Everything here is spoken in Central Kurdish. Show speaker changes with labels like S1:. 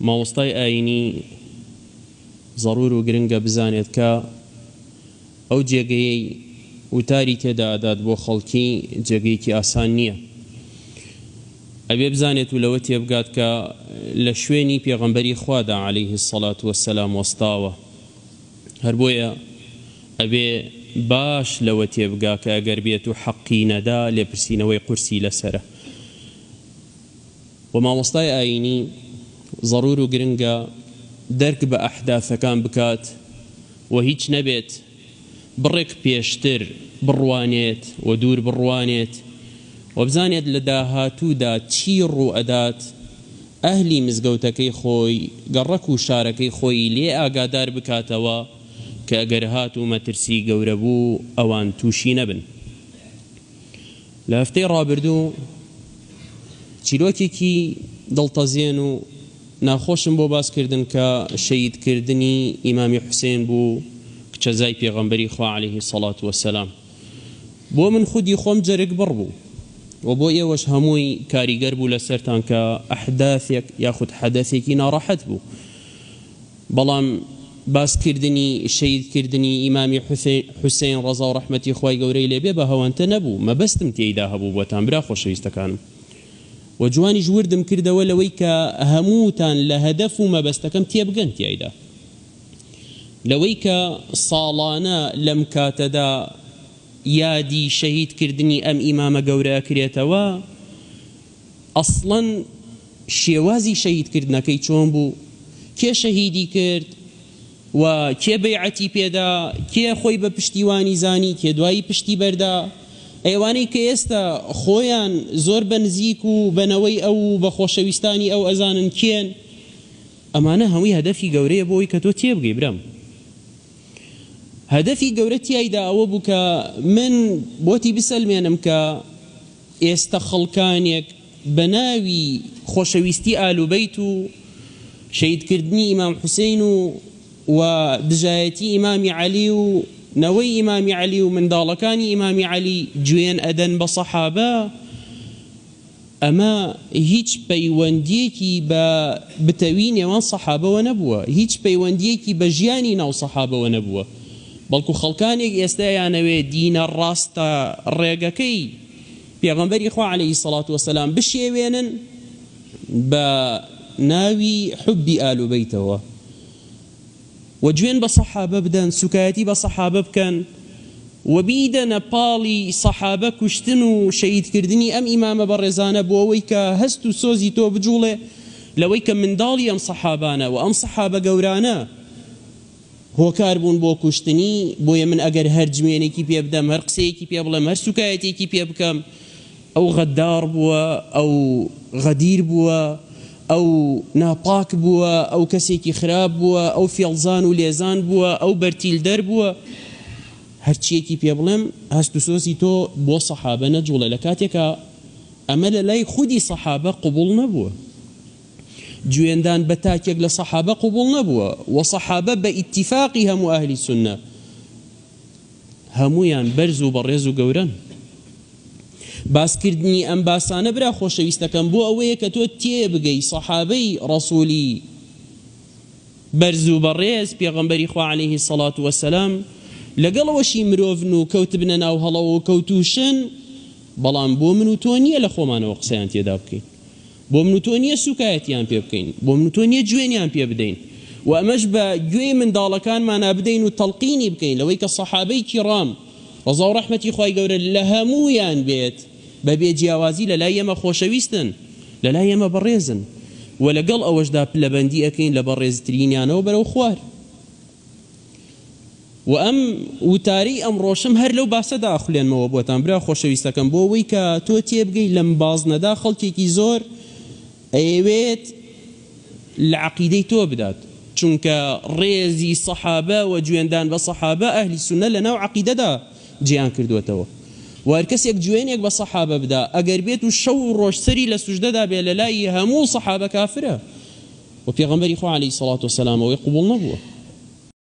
S1: مامۆستای ئاینی ضرور و گرنگە بزانێت کە ئەو جێگەیەی وتاری تێدا ئەدات بۆ خەڵکی جێگەیەکی ئاسان نییە. ئەبێ بزانێت و لەوە تێبگات کە لە شوێنی پێغەمبەری خوادا عەلەیهی السەڵات وەسسەلام وەستاوە. هەر بۆیە ئەبێ باش لەوە تێبگا کە ئەگەر بێت و حەقی نەدا لێپرسینەوەی قورسی لەسرە. و مامۆستای ئاینی ضرور و گرنگە دەرک بە ئەحداثەکان بکات و هیچ نەبێت بڕێک پێشتر بڕوانێت و دوور بڕوانێت و بزانێت لە داهاتوودا چی ڕوو ئەدات ئەهلی مزگەوتەکەی خۆی گەڕەک و شارەکەی خۆی لێ ئاگادار بکاتەوە کە ئەگەر هات و مەترسی گەورە بوو ئەوان تووشی نەبن. لە هەفتەی ڕابردوو چیرۆکێکی دڵتەزێن و ناخۆشم بۆ باسکردن کە شەیدکردنی ئیمامی حوسێن بوو کچەزای پێغەمبەری خوا عەلەیهی السەڵات وەسسەلام. بۆ من خودی خۆم جەرگ بڕ بوو و بۆ ئێوەش هەمووی کاریگەر بوو لەسەرتان کە ئەحداثێک یاخود حەدەثێکی ناڕەحەت بوو. بەڵام باسکردنی شەیدکردنی ئیمامی حوسێن ڕەزا و ڕەحمەتی خوای گەورەی لێبێ بە هەوانتە نەبوو، مەبەستم تێیدا هەبوو بۆتان برا خۆشەویستەکانم. و جوانیش وردم کردەوە لەوەی کە هەمووتان لە هەدەف و مەبەستەکەم تێبگەن تیایدا، لەوەی کە ساڵانە لەم کاتەدا یادی شەهیدکردنی ئەم ئیمامە گەورە کرێتەوە. ئەسڵەن شێوازی شەهیدکردنەکەی چۆن بوو، کێ شەهیدی کرد و کێ بەیعەتی پێدا، کێ خۆی بە پشتیوانی زانی، کێ دوایی پشتی بەردا. ئەوانەی کە ئێستا خۆیان زۆر بەنزیک و بەنەوەی ئەو بە خۆشەویستانی ئەو ئەزانن کێن، ئەمانە هەمووی هەدەفی گەورەیە بۆی کە تۆ تێبگەی برام. هەدەفی گەورە تیایدا ئەوە بوو کە من بۆتی بسەلمێنم کە ئێستا خەڵکانێک بە ناوی خۆشەویستی ئالوبەیت و شەیدکردنی ئیمام حوسێن و دژایەتی ئیمامی عەلی و نەوەی ئیمامی عەلی و منداڵەکانی ئیمامی عەلی گوێن ئەدەن بە سەحابە، ئەمە هیچ پەیوەندیەکی بە بتەوی نێوان سەحابەوە نەبووە، هیچ پەیوەندیەکی بە ژیانی ناو سەحابەوە نەبووە، بەڵکو خەڵکانێک ئێستایانەوێ دینە ڕاستە ڕێگەکەی پێغەمبەری خوا عەلەیهی السەڵات وەسسەلام بشێوێنن بە ناوی حوبی ئالوبەیتەوە و گوێن بە سەحابە بدەن، سوکایەتی بە سەحابە بکەن و بیدەنە پاڵی سەحابە کوشتن و شەهیدکردنی ئەم ئیمامە بەڕێزانە بۆ ئەوەی کە هەست و سۆزی تۆ بجوڵێ لەوەی کە منداڵی ئەم سەحابانە و ئەم سەحابە گەورانە هۆکار بوون بۆ کوشتنی. بۆیە من ئەگەر هەر جمێنێکی پێ بدەم، هەر قسەیەکی پێ بڵێم، هەر سوکایەتێکی پێ بکەم، ئەو غەدار بووە، ئەو غەدیر بووە، ئەو ناپاک بووە، ئەو کەسێکی خراپ بووە، ئەو فێڵزان و لێزان بووە، ئەو بەرتیلدەر بووە، هەرچیەکی پێ بڵێم هەست و سۆزی تۆ بۆ سەحابە نەجوڵێ لە کاتێکە ئەمە لە لای خودی سەحابە قبوڵ نەبووە. گوێندان بە تاکێک لە سەحابە قبوڵ نەبووە و سەحابە بە ئیتیفاقی هەموو ئەهلی سونە هەمویان بەرز و بەڕێز و گەورەن. باسکردنی ئەم باسانە برا خۆشەویستەکەم بۆ ئەوەیە کە تۆ تێبگەی سەحابەی ڕەسوولی بەرز و بەڕێز پێغەمبەری خوا عەلەیهی السەڵات وەسسەلام لەگەڵەوەشی مرۆڤن و کەوتبنە ناو هەڵەوە و کەوتوشن، بەڵام بۆ من و تۆ نییە لە خۆمانەوە قسەیان تێدا بکەین، بۆ من و تۆ نییە سوکایەتیان پێ بکەین، بۆ من و تۆ نییە گوێنیان پێ بدەین و ئەمەش بە گوێی منداڵەکانمانە بدەین و تەڵقینی بکەین لەوەی کە سەحابەی کیڕام ڕەزا و ڕەحمەتی خوای گەورە لە هەموویان بێت بە بێجیاوازی لە لای ئێمە خۆشەویستن، لە لای ئێمە بەڕێزن و لەگەڵ ئەوەشدا پلەبەندی ئەەکەین لە بەڕێزترینیانەوە بەرەو خوار. و ئەم وتاری ئەم ڕۆشم هەر لەو باسەدا ئەخولێنمەوە بۆتان برا خۆشەویستەکەم بۆ ئەوەی کە تۆ تێبگەی لەم بازنەدا خەڵکێکی زۆر ئەیەوێت لە عەقیدەی تۆ بدات، چونکە ڕێزی سەحابە و گوێندان بە سەحابە ئەهلی سونە لەناو عەقیدەدا جیان کردوێتەوە و هەر کەسێک گوێنێک بە سەحابە بدا ئەگەر بێت و شەو و ڕۆژ سەری لە سوژدەدا بێ لە لای هەموو سەحابە کافرە و پێغەمبەری خوا عەلەیهی السەڵات وەسسەلام ئەوەی قبوڵ نەبووە.